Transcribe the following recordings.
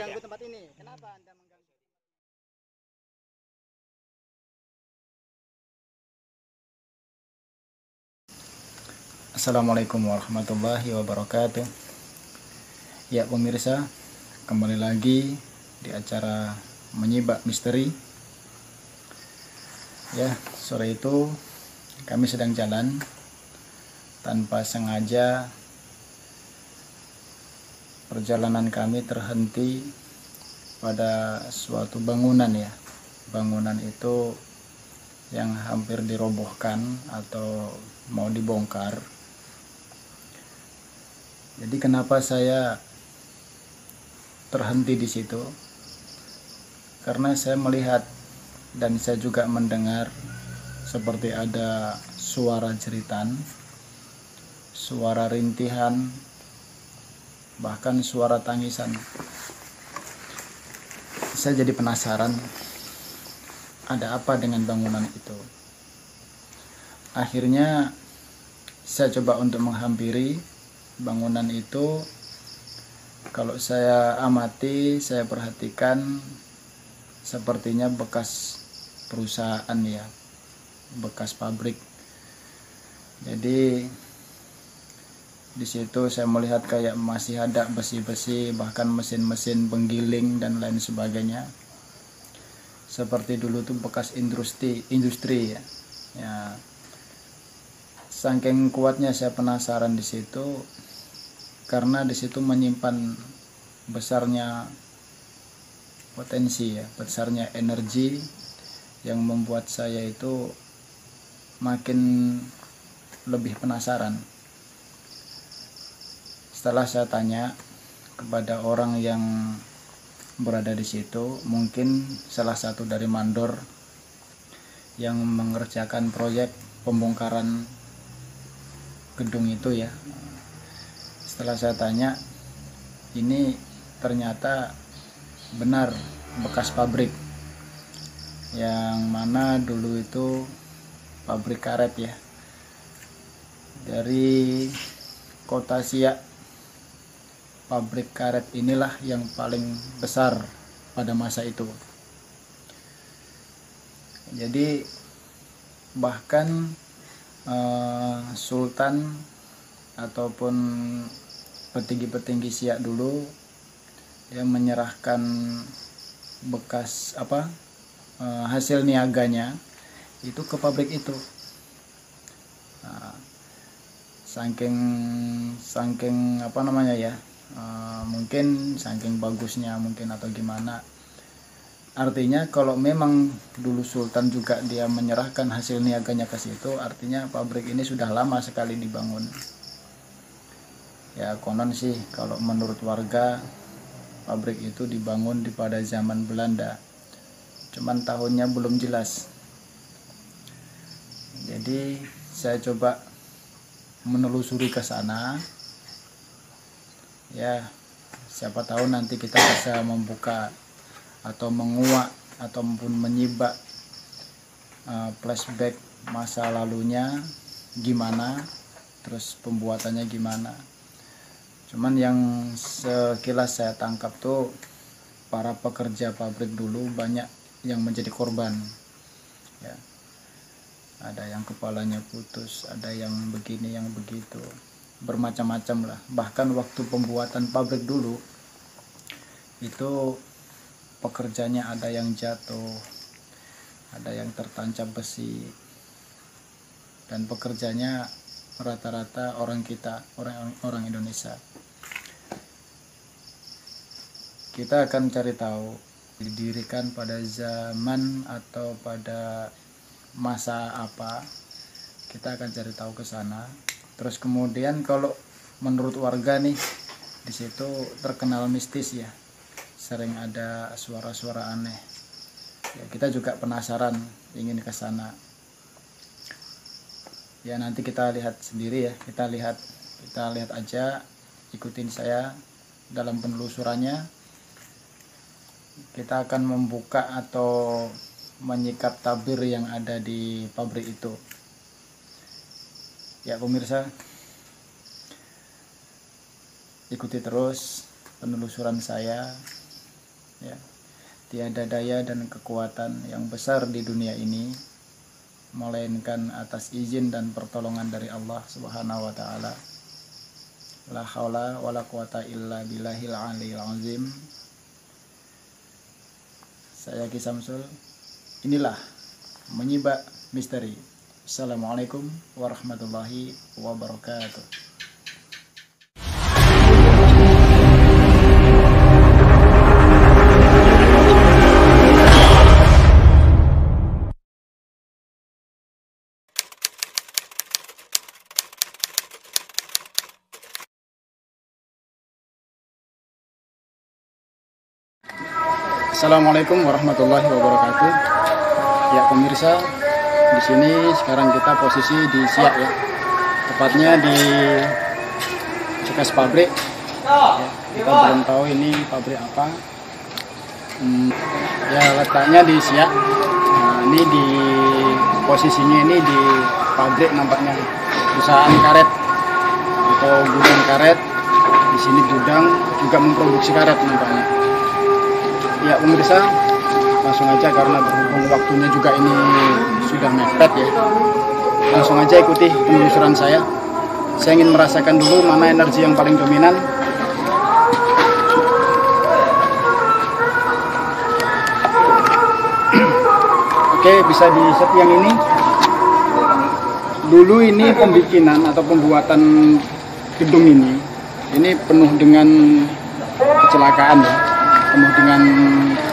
mengganggu tempat ini? Kenapa Anda mengganggu? Assalamualaikum warahmatullahi wabarakatuh. Ya pemirsa, kembali lagi di acara Menyibak Misteri. Ya, sore itu kami sedang jalan, tanpa sengaja perjalanan kami terhenti pada suatu bangunan ya. Bangunan itu yang hampir dirobohkan atau mau dibongkar. Jadi kenapa saya terhenti di situ? Karena saya melihat dan saya juga mendengar seperti ada suara jeritan, suara rintihan, bahkan suara tangisan. Saya jadi penasaran, ada apa dengan bangunan itu? Akhirnya saya coba untuk menghampiri bangunan itu. Kalau saya amati, saya perhatikan sepertinya bekas perusahaan ya, bekas pabrik. Jadi di situ saya melihat kayak masih ada besi-besi, bahkan mesin-mesin penggiling dan lain sebagainya. Seperti dulu tuh bekas industri ya. Ya. Saking kuatnya saya penasaran di situ, karena di situ menyimpan besarnya potensi ya, besarnya energi yang membuat saya itu makin lebih penasaran. Setelah saya tanya kepada orang yang berada di situ, mungkin salah satu dari mandor yang mengerjakan proyek pembongkaran gedung itu ya. Setelah saya tanya, ini ternyata benar bekas pabrik, yang mana dulu itu pabrik karet ya. Dari kota Siak, pabrik karet inilah yang paling besar pada masa itu. Jadi bahkan Sultan ataupun petinggi-petinggi Siak dulu yang menyerahkan bekas hasil niaganya itu ke pabrik itu. Nah, saking mungkin saking bagusnya mungkin atau gimana. Artinya kalau memang dulu Sultan juga dia menyerahkan hasil niaganya ke situ, artinya pabrik ini sudah lama sekali dibangun. Ya konon sih kalau menurut warga, pabrik itu dibangun pada zaman Belanda, cuman tahunnya belum jelas. Jadi saya coba menelusuri ke sana. Ya, siapa tahu nanti kita bisa membuka atau menguak ataupun menyibak flashback masa lalunya gimana, terus pembuatannya gimana. Cuman yang sekilas saya tangkap tuh, para pekerja pabrik dulu banyak yang menjadi korban ya. Ada yang kepalanya putus, ada yang begini yang begitu, bermacam-macam lah. Bahkan waktu pembuatan pabrik dulu itu pekerjanya ada yang jatuh, ada yang tertancap besi, dan pekerjanya rata-rata orang Indonesia. Kita akan cari tahu didirikan pada zaman atau pada masa apa. Kita akan cari tahu ke sana. Terus kemudian kalau menurut warga nih, di situ terkenal mistis ya. Sering ada suara-suara aneh. Ya, kita juga penasaran, ingin ke sana. Ya nanti kita lihat sendiri ya. Kita lihat aja, ikutin saya dalam penelusurannya. Kita akan membuka atau menyikap tabir yang ada di pabrik itu. Ya pemirsa, ikuti terus penelusuran saya. ya. Tiada daya dan kekuatan yang besar di dunia ini melainkan atas izin dan pertolongan dari Allah Subhanahu wa taala. La haula wala quwata illa billahil aliyil azim. Saya Ki Samsul. Inilah Menyibak Misteri. Assalamualaikum warahmatullahi wabarakatuh. Assalamualaikum warahmatullahi wabarakatuh. Ya pemirsa, di sini sekarang kita posisi di Siak ya, tepatnya di bekas pabrik. Ya, kita belum tahu ini pabrik apa. Ya letaknya di Siak. Nah, ini di posisinya ini di pabrik nampaknya, perusahaan karet atau gudang karet. Di sini gudang juga memproduksi karet nampaknya. Ya pemirsa, langsung aja karena berhubung waktunya juga ini sudah mepet ya. Langsung aja ikuti penelusuran saya. Saya ingin merasakan dulu mana energi yang paling dominan. Oke, bisa di-set yang ini. Dulu ini pembikinan atau pembuatan gedung ini penuh dengan kecelakaan ya. Penuh dengan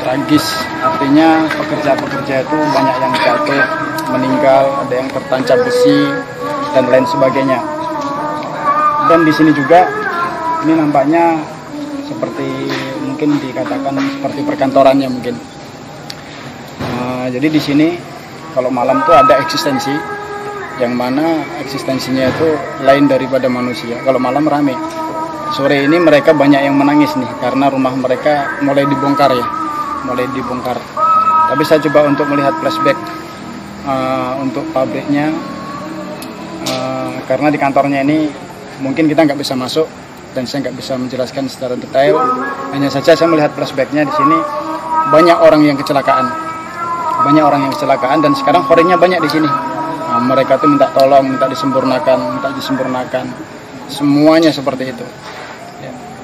tragis, artinya pekerja-pekerja itu banyak yang jatuh, meninggal, ada yang tertancap besi dan lain sebagainya. Dan di sini juga ini nampaknya seperti mungkin dikatakan seperti perkantorannya mungkin. Jadi di sini kalau malam tuh ada eksistensi, yang mana eksistensinya itu lain daripada manusia. Kalau malam rame. Sore ini mereka banyak yang menangis nih karena rumah mereka mulai dibongkar ya, mulai dibongkar. Tapi saya coba untuk melihat flashback untuk pabriknya, karena di kantornya ini mungkin kita nggak bisa masuk dan saya nggak bisa menjelaskan secara detail. Hanya saja saya melihat flashbacknya di sini banyak orang yang kecelakaan, dan sekarang horengnya banyak di sini. Mereka tuh minta tolong, minta disempurnakan, semuanya seperti itu.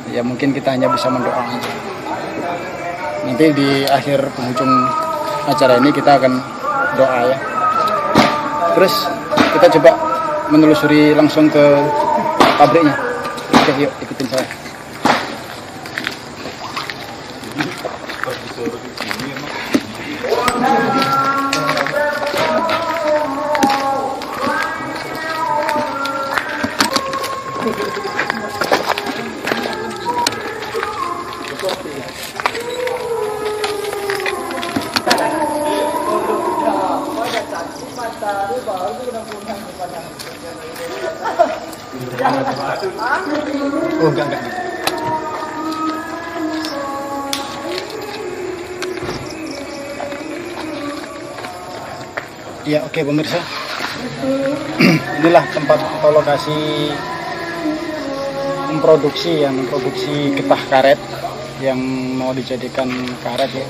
Ya mungkin kita hanya bisa mendoa aja. Nanti di akhir penghujung acara ini kita akan doa ya. Terus kita coba menelusuri langsung ke pabriknya. Oke, yuk ikutin saya. Oh enggak. Ya oke pemirsa. Inilah tempat atau lokasi memproduksi getah karet yang mau dijadikan karet ya.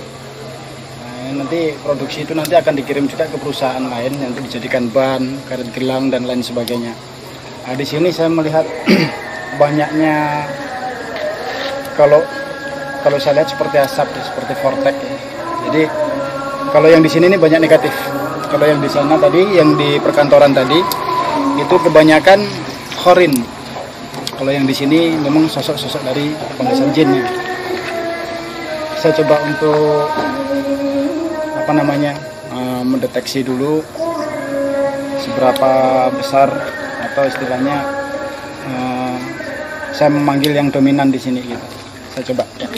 Nanti produksi itu nanti akan dikirim juga ke perusahaan lain, nanti dijadikan ban, karet gelang dan lain sebagainya. Nah, di sini saya melihat banyaknya, kalau saya lihat seperti asap, seperti vortex ya. Jadi kalau yang di sini ini banyak negatif. Kalau yang di sana tadi, yang di perkantoran tadi, itu kebanyakan khorin. Kalau yang di sini memang sosok-sosok dari pengasihan jin. Saya coba untuk mendeteksi dulu seberapa besar atau istilahnya saya memanggil yang dominan di sini gitu. Saya coba ya.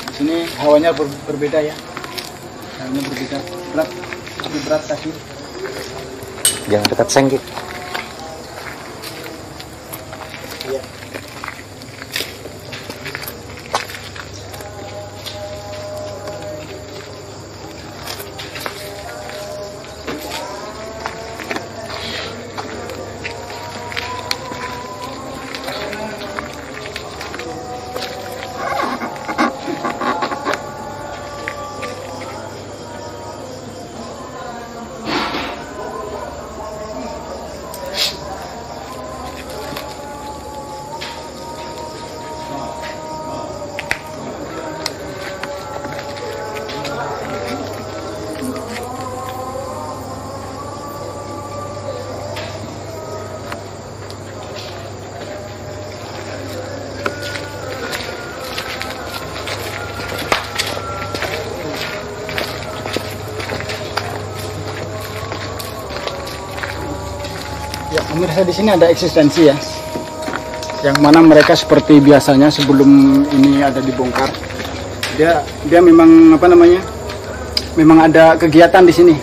Di sini hawanya berbeda ya. Hawanya berbeda. Lebih berat tadi. Jangan dekat senggit. Iya. pemirsa, di sini ada eksistensi ya, yang mana mereka seperti biasanya sebelum ini ada dibongkar, dia memang apa namanya, memang ada kegiatan di sini.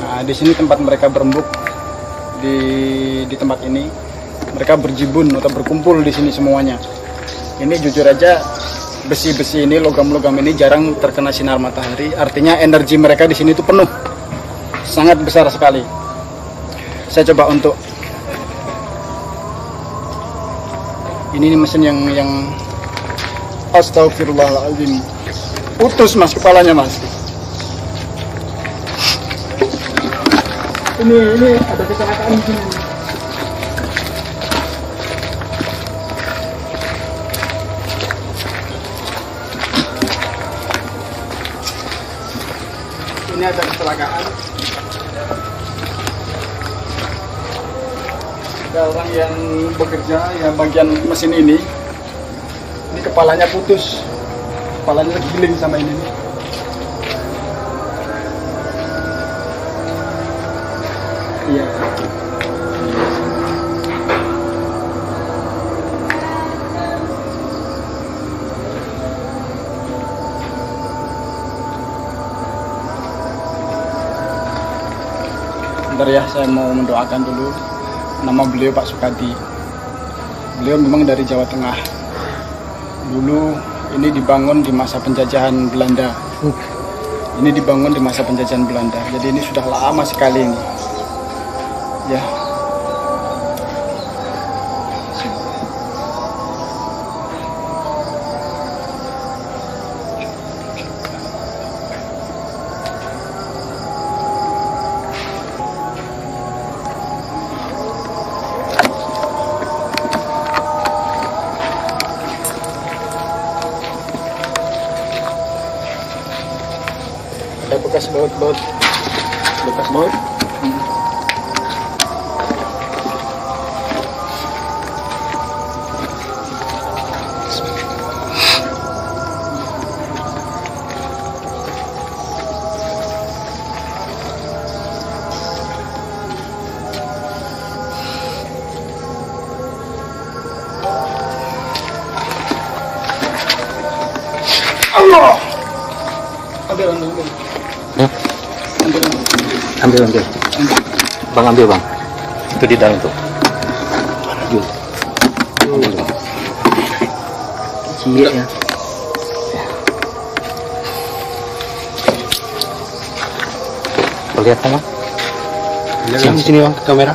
Nah, di sini tempat mereka berembuk, di tempat ini mereka berjibun atau berkumpul di sini semuanya. Ini jujur aja, besi-besi ini, logam-logam ini jarang terkena sinar matahari, artinya energi mereka di sini itu penuh, sangat besar sekali. Saya coba untuk ini mesin yang astagfirullahaladzim, putus mas kepalanya mas. Ini ada kecelakaan di sini. Ini ada kecelakaan. Ada orang yang bekerja ya bagian mesin ini kepalanya putus, kepalanya tergiling sama ini. Iya. Bentar ya, saya mau mendoakan dulu. Nama beliau Pak Sukadi. Beliau memang dari Jawa Tengah. Dulu ini dibangun di masa penjajahan Belanda. Ini dibangun di masa penjajahan Belanda. Jadi ini sudah lama sekali ini. Ya. Ada bekas baut-baut, bekas baut. Allah. Ambil. Ambil. Bang, ambil bang. Itu di dalam tuh. Ambil bang. Cie ya. Lihat bang. Sini sini bang, kamera.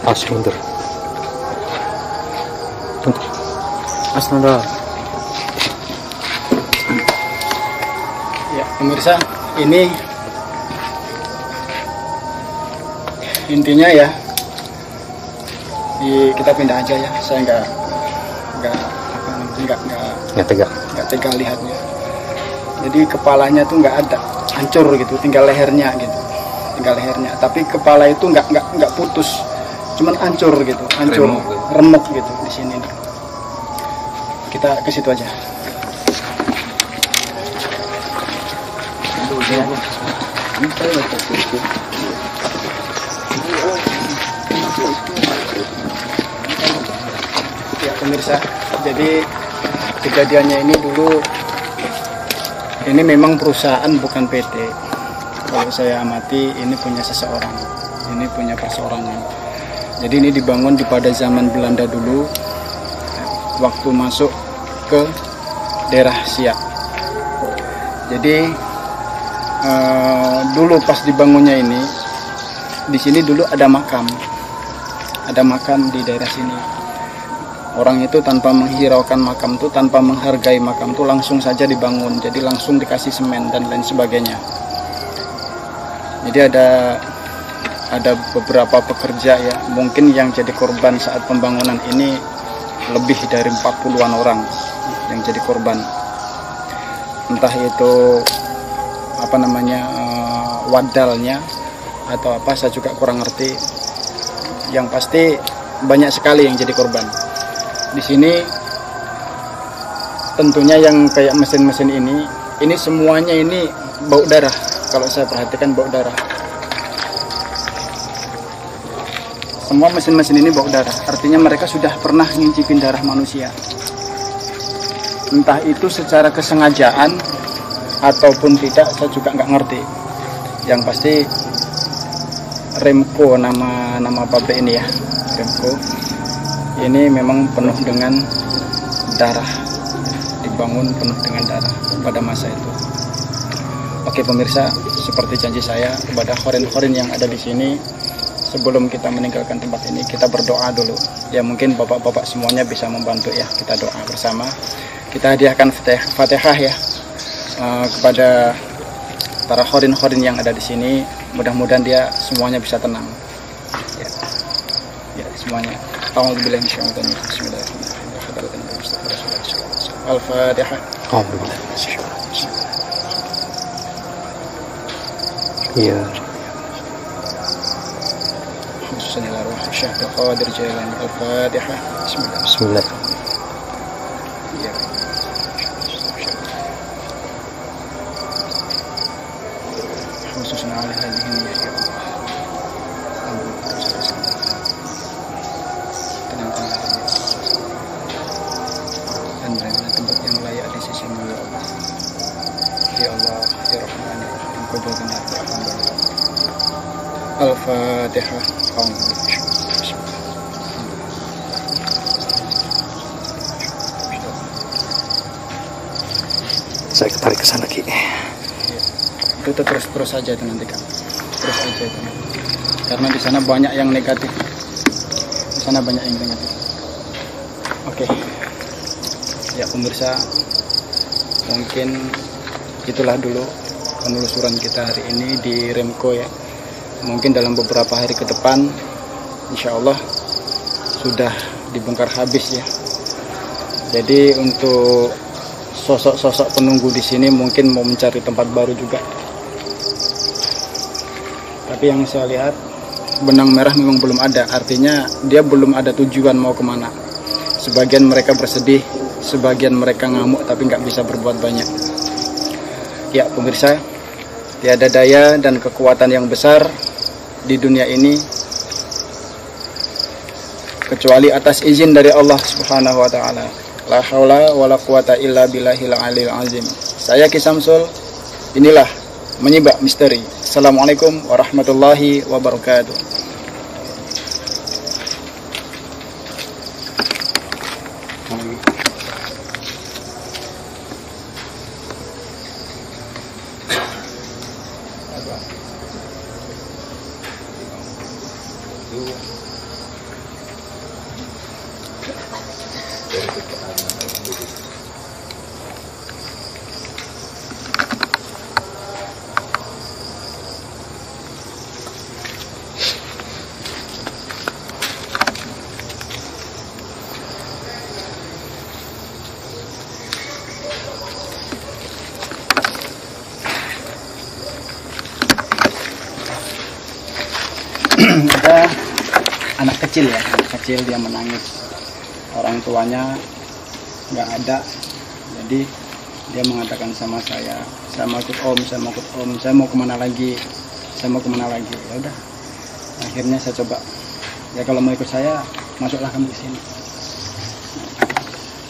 Awas mundur. Tunggu. Astaga. Ya, pemirsa, ini intinya ya, kita pindah aja ya. Saya nggak tega lihatnya. Jadi kepalanya tuh nggak ada, hancur gitu, tinggal lehernya gitu, Tapi kepala itu nggak putus, cuman hancur gitu, remuk gitu di sini. Kita ke situ aja. Ya pemirsa, jadi kejadiannya ini dulu, ini memang perusahaan bukan PT. Kalau saya amati, ini punya seseorang, ini punya perseorangan. Jadi ini dibangun pada zaman Belanda dulu, waktu masuk ke daerah Siak. Jadi dulu pas dibangunnya ini, di sini dulu ada makam di daerah sini. Orang itu tanpa menghiraukan makam itu, tanpa menghargai makam itu, langsung saja dibangun. Jadi langsung dikasih semen dan lain sebagainya. Jadi ada beberapa pekerja ya, mungkin yang jadi korban saat pembangunan ini lebih dari 40-an orang yang jadi korban. Entah itu apa namanya, wadalnya atau apa, saya juga kurang ngerti. Yang pasti banyak sekali yang jadi korban. Di sini tentunya yang kayak mesin-mesin ini semuanya ini bau darah. Kalau saya perhatikan bau darah. semua mesin-mesin ini bau darah. Artinya mereka sudah pernah ngincipin darah manusia. Entah itu secara kesengajaan ataupun tidak, saya juga nggak ngerti. Yang pasti Remco, nama pabrik ini ya, Remco ini memang penuh dengan darah, dibangun penuh dengan darah pada masa itu. Oke pemirsa, seperti janji saya kepada khorin-khorin yang ada di sini, sebelum kita meninggalkan tempat ini, kita berdoa dulu. Ya mungkin bapak-bapak semuanya bisa membantu ya, kita doa bersama. Kita hadiahkan Fatihah ya kepada para khorin-khorin yang ada di sini. Mudah-mudahan dia semuanya bisa tenang. Ya semuanya. Alhamdulillah Bismillahirrahmanirrahim. Al-Fatihah. Iya. Khususan arwah Syekh Qadir Jailani. Al-Fatihah. Bismillah. Bismillah. Iya. Khususan ala hadhihi ya Allah. Tenang-tenang dan berilah tempat yang layak di sisimu ya Allah. Ya Allah, ya Rahman, ya Rahim, kabulkan ya Allah. Al-Fatihah. Saya ketarik ke sana, Ki. Itu terus saja itu nanti kan. Terus aja itu. Karena di sana banyak yang negatif. Di sana banyak yang negatif. Oke. Ya pemirsa, mungkin itulah dulu penelusuran kita hari ini di Remco ya. Mungkin dalam beberapa hari ke depan insya Allah sudah dibongkar habis ya. Jadi untuk sosok-sosok penunggu di sini mungkin mau mencari tempat baru juga. Tapi yang saya lihat benang merah memang belum ada. Artinya dia belum ada tujuan mau kemana. Sebagian mereka bersedih, sebagian mereka ngamuk tapi nggak bisa berbuat banyak. Ya pemirsa, tiada daya dan kekuatan yang besar di dunia ini kecuali atas izin dari Allah Subhanahu wa taala. La haula wala quwata illa billahil aliyil azim. Saya Ki Samsul, inilah Menyibak Misteri. Assalamualaikum warahmatullahi wabarakatuh. Ada anak kecil ya, anak kecil dia menangis, orang tuanya nggak ada, jadi dia mengatakan sama saya mau ikut om, saya mau kemana lagi, ya udah, akhirnya saya coba, ya kalau mau ikut saya masuklah kamu ke sini,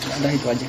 ya udah itu aja.